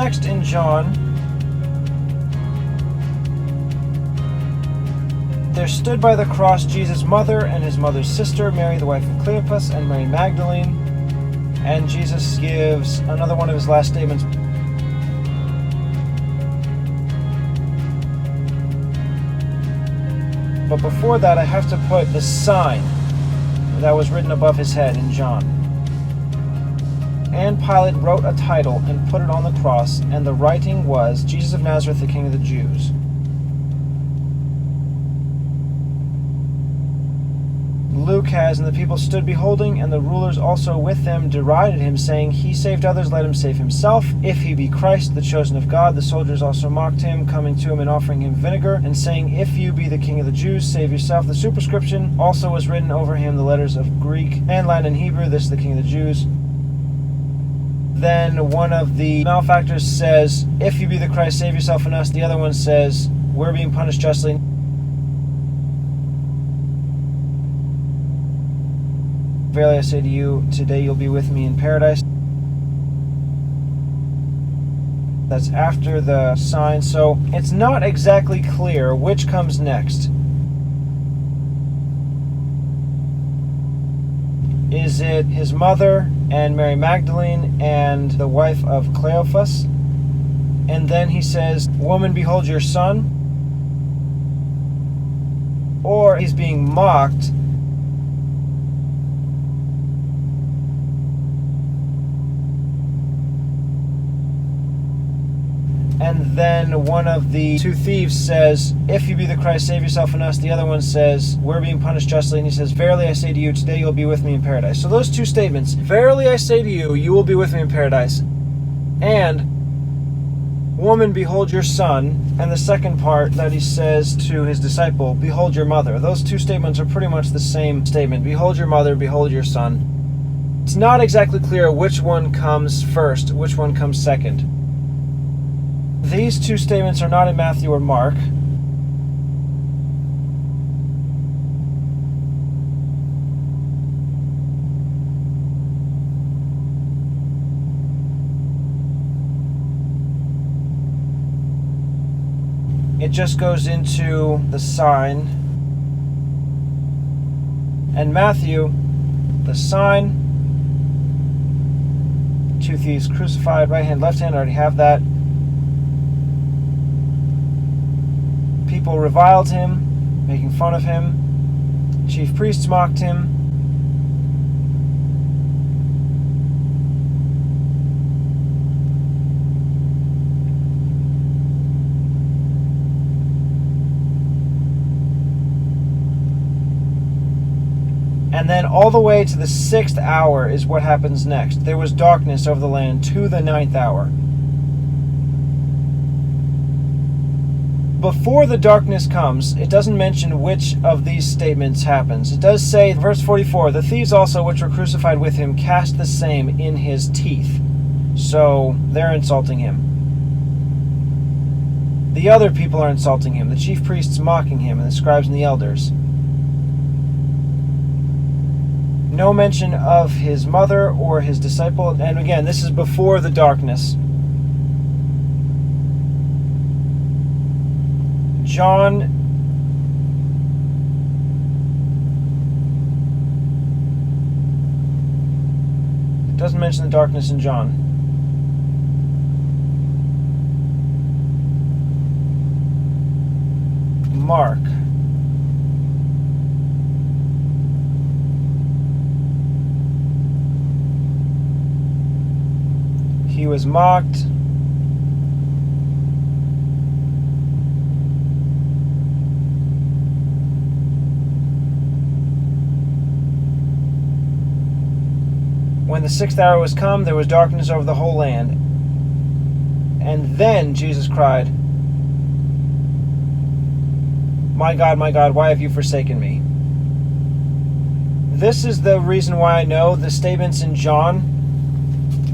next in John, there stood by the cross Jesus' mother and his mother's sister, Mary the wife of Cleopas, and Mary Magdalene. And Jesus gives another one of his last statements. But before that, I have to put the sign that was written above his head in John. And Pilate wrote a title and put it on the cross, and the writing was, Jesus of Nazareth, the King of the Jews. Luke has, and the people stood beholding, and the rulers also with them derided him, saying, He saved others, let him save himself. If he be Christ, the chosen of God. The soldiers also mocked him, coming to him and offering him vinegar, and saying, If you be the King of the Jews, save yourself. The superscription also was written over him, the letters of Greek and Latin and Hebrew, This is the King of the Jews. Then one of the malefactors says, If you be the Christ, save yourself and us. The other one says, We're being punished justly. Verily I say to you, today you'll be with me in paradise. That's after the sign, so it's not exactly clear which comes next. Is it his mother and Mary Magdalene and the wife of Cleophas? And then he says, Woman, behold your son. Or he's being mocked. And then one of the two thieves says, If you be the Christ, save yourself and us. The other one says, We're being punished justly. And he says, Verily I say to you, today you'll be with me in paradise. So those two statements, Verily I say to you, you will be with me in paradise. And, Woman, behold your son. And the second part that he says to his disciple, Behold your mother. Those two statements are pretty much the same statement. Behold your mother, behold your son. It's not exactly clear which one comes first, which one comes second. These two statements are not in Matthew or Mark. It just goes into the sign. And Matthew, the sign, two thieves crucified, right hand, left hand, I already have that. People reviled him, making fun of him. Chief priests mocked him. And then all the way to the 6th hour is what happens next. There was darkness over the land to the 9th hour. Before the darkness comes, it doesn't mention which of these statements happens. It does say, verse 44, the thieves also which were crucified with him cast the same in his teeth. So they're insulting him. The other people are insulting him, the chief priests mocking him, and the scribes and the elders. No mention of his mother or his disciple. And again, this is before the darkness. John it doesn't mention the darkness in John. Mark. He was mocked. When the 6th hour was come, there was darkness over the whole land. And then Jesus cried, my God, why have you forsaken me? This is the reason why I know the statements in John,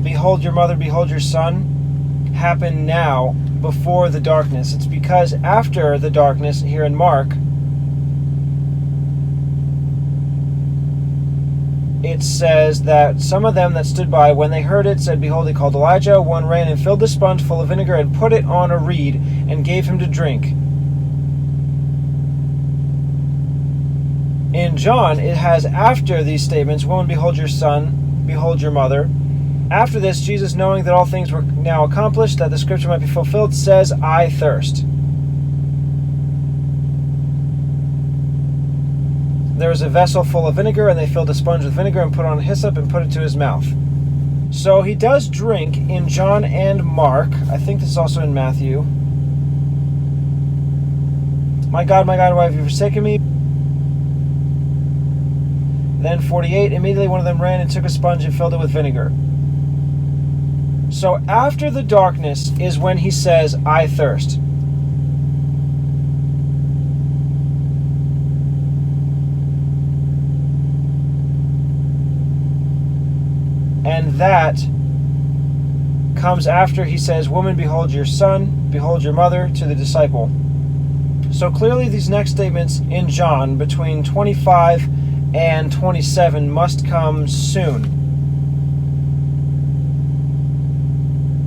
behold your mother, behold your son, happen now before the darkness. It's because after the darkness, here in Mark, it says that some of them that stood by, when they heard it, said, Behold, he called Elijah. One ran and filled the sponge full of vinegar and put it on a reed and gave him to drink. In John, it has after these statements, Woman, behold your son, behold your mother. After this, Jesus, knowing that all things were now accomplished, that the scripture might be fulfilled, says, I thirst. There was a vessel full of vinegar, and they filled a sponge with vinegar and put on hyssop and put it to his mouth. So he does drink in John and Mark. I think this is also in Matthew. My God, why have you forsaken me? Then 48, immediately one of them ran and took a sponge and filled it with vinegar. So after the darkness is when he says, I thirst. And that comes after he says, Woman, behold your son, behold your mother, to the disciple. So clearly these next statements in John between 25 and 27 must come soon.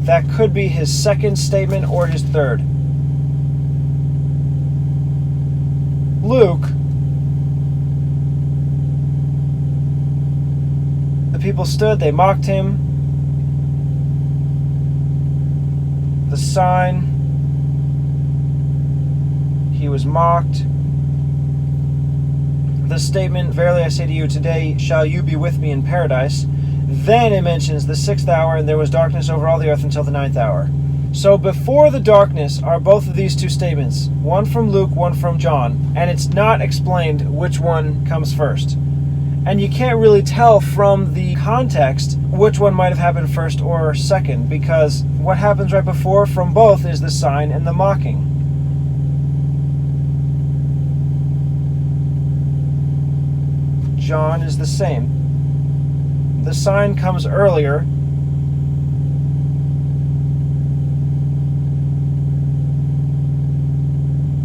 That could be his second statement or his third. Luke, the people stood, they mocked him. The sign, he was mocked. The statement, Verily I say to you, today shall you be with me in paradise. Then it mentions the 6th hour, and there was darkness over all the earth until the 9th hour. So before the darkness are both of these two statements, one from Luke, one from John, and it's not explained which one comes first. And you can't really tell from the context which one might have happened first or second, because what happens right before from both is the sign and the mocking. John is the same. The sign comes earlier.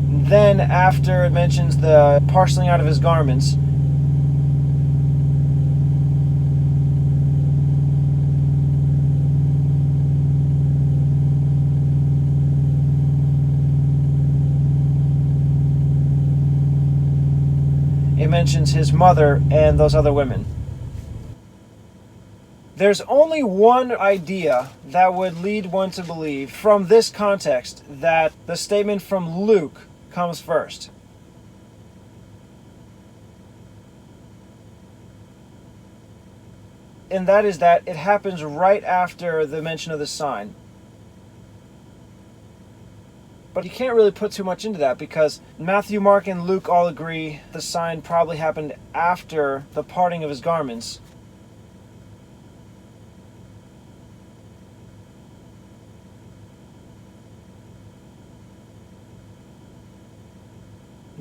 Then after it mentions the parceling out of his garments, it mentions his mother and those other women. There's only one idea that would lead one to believe from this context that the statement from Luke comes first. And that is that it happens right after the mention of the sign. But you can't really put too much into that because Matthew, Mark, and Luke all agree the sign probably happened after the parting of his garments.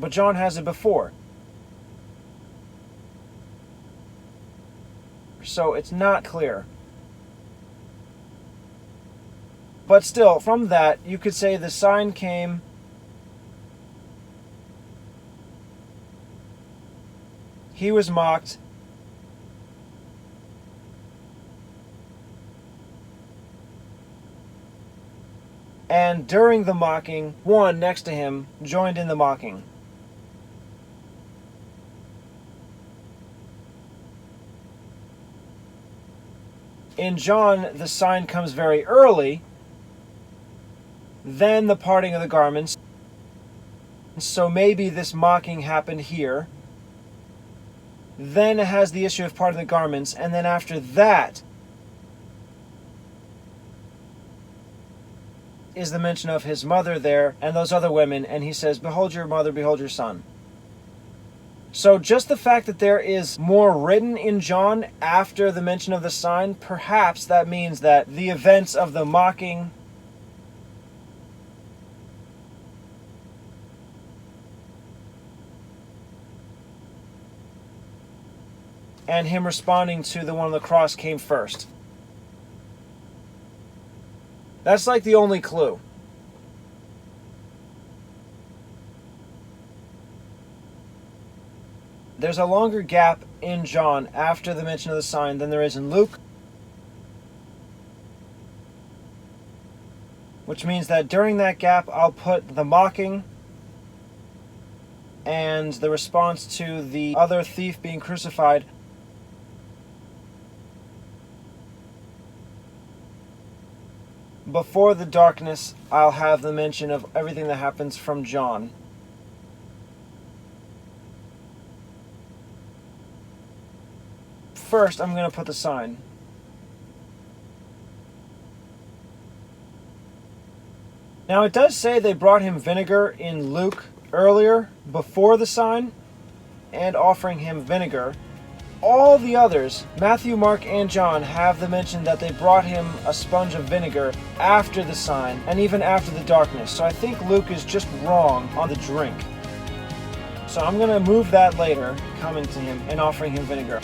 But John has it before. So it's not clear. But still, from that, you could say the sign came he was mocked, and during the mocking, one next to him joined in the mocking. In John, the sign comes very early, then the parting of the garments. So maybe this mocking happened here. Then it has the issue of parting the garments, and then after that is the mention of his mother there and those other women, and he says, Behold your mother, behold your son. So just the fact that there is more written in John after the mention of the sign, perhaps that means that the events of the mocking and him responding to the one on the cross came first. That's like the only clue. there's a longer gap in John after the mention of the sign than there is in Luke, which means that during that gap I'll put the mocking and the response to the other thief being crucified. Before the darkness, I'll have the mention of everything that happens from John. First, I'm going to put the sign. Now, it does say they brought him vinegar in Luke earlier, before the sign, and offering him vinegar. All the others, Matthew, Mark, and John, have the mention that they brought him a sponge of vinegar after the sign, and even after the darkness. So I think Luke is just wrong on the drink. So I'm going to move that later, coming to him and offering him vinegar.